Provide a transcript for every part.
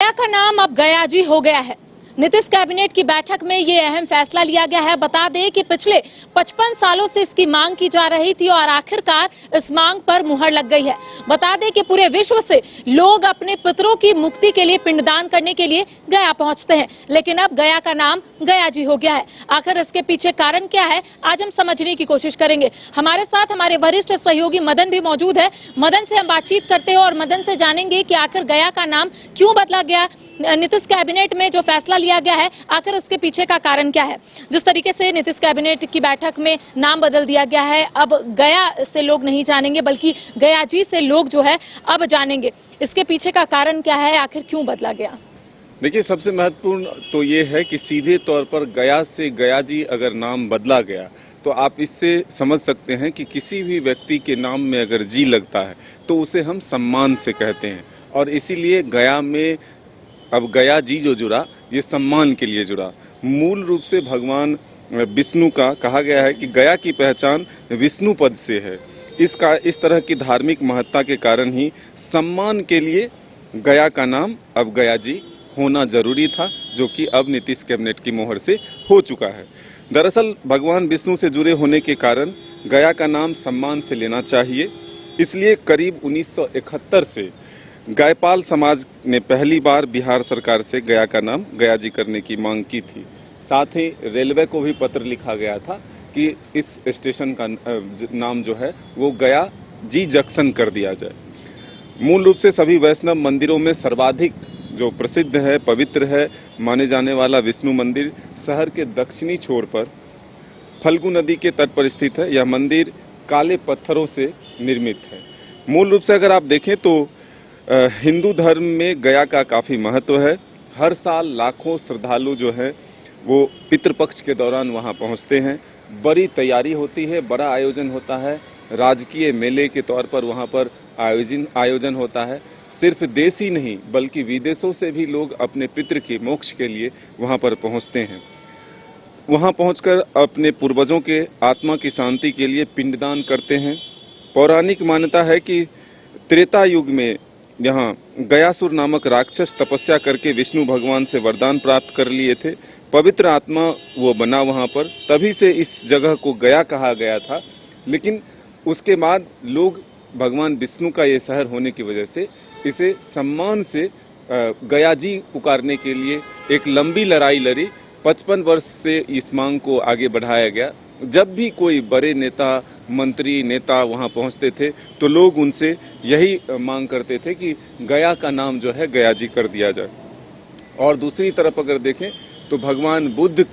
गया का नाम अब गया जी हो गया है। नीतीश कैबिनेट की बैठक में ये अहम फैसला लिया गया है। बता दें कि पिछले 55 सालों से इसकी मांग की जा रही थी और आखिरकार इस मांग पर मुहर लग गई है। बता दें कि पूरे विश्व से लोग अपने पितरों की मुक्ति के लिए पिंडदान करने के लिए गया पहुंचते हैं, लेकिन अब गया का नाम गया जी हो गया है। आखिर इसके पीछे कारण क्या है, आज हम समझने की कोशिश करेंगे। हमारे साथ हमारे वरिष्ठ सहयोगी मदन भी मौजूद है। मदन से हम बातचीत करते हैं और मदन से जानेंगे कि आखिर गया का नाम क्यों बदला गया, नीतीश कैबिनेट में जो फैसला लिया गया है आखिर उसके पीछे का कारण क्या है। जिस तरीके से नीतीश कैबिनेट की बैठक में नाम बदल दिया गया है, अब गया से लोग नहीं जानेंगे बल्कि गया जी से लोग जो है अब जानेंगे। इसके पीछे का कारण क्या है, आखिर क्यों बदला गया? देखिए, सबसे महत्वपूर्ण तो ये है कि सीधे तौर पर गया से गया जी अगर नाम बदला गया तो आप इससे समझ सकते हैं कि किसी भी व्यक्ति के नाम में अगर जी लगता है तो उसे हम सम्मान से कहते हैं, और इसीलिए गया में अब गया जी जो जुड़ा ये सम्मान के लिए जुड़ा। मूल रूप से भगवान विष्णु का कहा गया है कि गया की पहचान विष्णु पद से है। इस तरह की धार्मिक महत्ता के कारण ही सम्मान के लिए गया का नाम अब गया जी होना जरूरी था, जो कि अब नीतीश कैबिनेट की मोहर से हो चुका है। दरअसल भगवान विष्णु से जुड़े होने के कारण गया का नाम सम्मान से लेना चाहिए, इसलिए करीब 1971 से गायपाल समाज ने पहली बार बिहार सरकार से गया का नाम गया जी करने की मांग की थी। साथ ही रेलवे को भी पत्र लिखा गया था कि इस स्टेशन का नाम जो है वो गया जी जंक्शन कर दिया जाए। मूल रूप से सभी वैष्णव मंदिरों में सर्वाधिक जो प्रसिद्ध है, पवित्र है माने जाने वाला विष्णु मंदिर शहर के दक्षिणी छोर पर फल्गु नदी के तट पर स्थित है। यह मंदिर काले पत्थरों से निर्मित है। मूल रूप से अगर आप देखें तो हिंदू धर्म में गया का काफ़ी महत्व है। हर साल लाखों श्रद्धालु जो है वो पितृपक्ष के दौरान वहाँ पहुँचते हैं। बड़ी तैयारी होती है, बड़ा आयोजन होता है, राजकीय मेले के तौर पर वहाँ पर आयोजन होता है। सिर्फ देश ही नहीं बल्कि विदेशों से भी लोग अपने पितृ के मोक्ष के लिए वहाँ पर पहुँचते हैं। वहाँ पहुँचकर अपने पूर्वजों के आत्मा की शांति के लिए पिंडदान करते हैं। पौराणिक मान्यता है कि त्रेता युग में यहाँ गयासुर नामक राक्षस तपस्या करके विष्णु भगवान से वरदान प्राप्त कर लिए थे। पवित्र आत्मा वो बना वहाँ पर, तभी से इस जगह को गया कहा गया था। लेकिन उसके बाद लोग भगवान विष्णु का ये शहर होने की वजह से इसे सम्मान से गया जी पुकारने के लिए एक लंबी लड़ाई लड़ी। 55 वर्ष से इस मांग को आगे बढ़ाया गया। जब भी कोई बड़े नेता, मंत्री, नेता वहाँ पहुँचते थे तो लोग उनसे यही मांग करते थे कि गया का नाम जो है गया जी कर दिया जाए। और दूसरी तरफ अगर देखें तो भगवान बुद्ध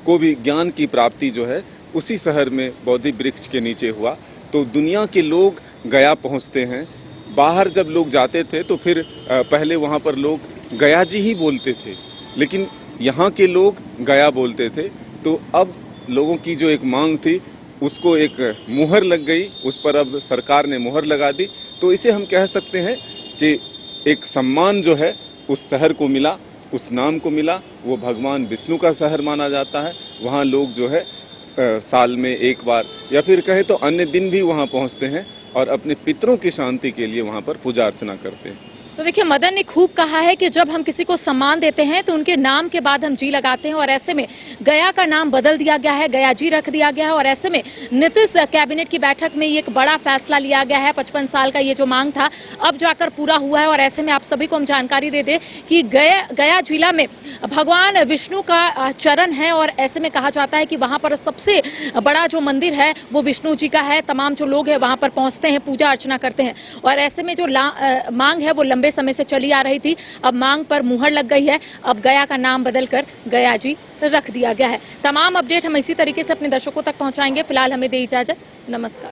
को भी ज्ञान की प्राप्ति जो है उसी शहर में बोधि वृक्ष के नीचे हुआ। तो दुनिया के लोग गया पहुँचते हैं। बाहर जब लोग जाते थे तो फिर पहले वहाँ पर लोग गया जी ही बोलते थे, लेकिन यहाँ के लोग गया बोलते थे। तो अब लोगों की जो एक मांग थी उसको एक मुहर लग गई, उस पर अब सरकार ने मुहर लगा दी। तो इसे हम कह सकते हैं कि एक सम्मान जो है उस शहर को मिला, उस नाम को मिला। वो भगवान विष्णु का शहर माना जाता है। वहाँ लोग जो है साल में एक बार या फिर कहे तो अन्य दिन भी वहाँ पहुँचते हैं और अपने पितरों की शांति के लिए वहाँ पर पूजा अर्चना करते हैं। तो देखिए, मदन ने खूब कहा है कि जब हम किसी को सम्मान देते हैं तो उनके नाम के बाद हम जी लगाते हैं, और ऐसे में गया का नाम बदल दिया गया है, गया जी रख दिया गया है। और ऐसे में नीतीश कैबिनेट की बैठक में ये एक बड़ा फैसला लिया गया है। 55 साल का ये जो मांग था अब जाकर पूरा हुआ है। और ऐसे में आप सभी को हम जानकारी दे दें कि गया जिला में भगवान विष्णु का चरण है, और ऐसे में कहा जाता है कि वहाँ पर सबसे बड़ा जो मंदिर है वो विष्णु जी का है। तमाम जो लोग हैं वहाँ पर पहुँचते हैं, पूजा अर्चना करते हैं। और ऐसे में जो मांग है वो लंबे समय से चली आ रही थी, अब मांग पर मुहर लग गई है। अब गया का नाम बदलकर गया जी रख दिया गया है। तमाम अपडेट हम इसी तरीके से अपने दर्शकों तक पहुंचाएंगे। फिलहाल हमें दे इजाजत, नमस्कार।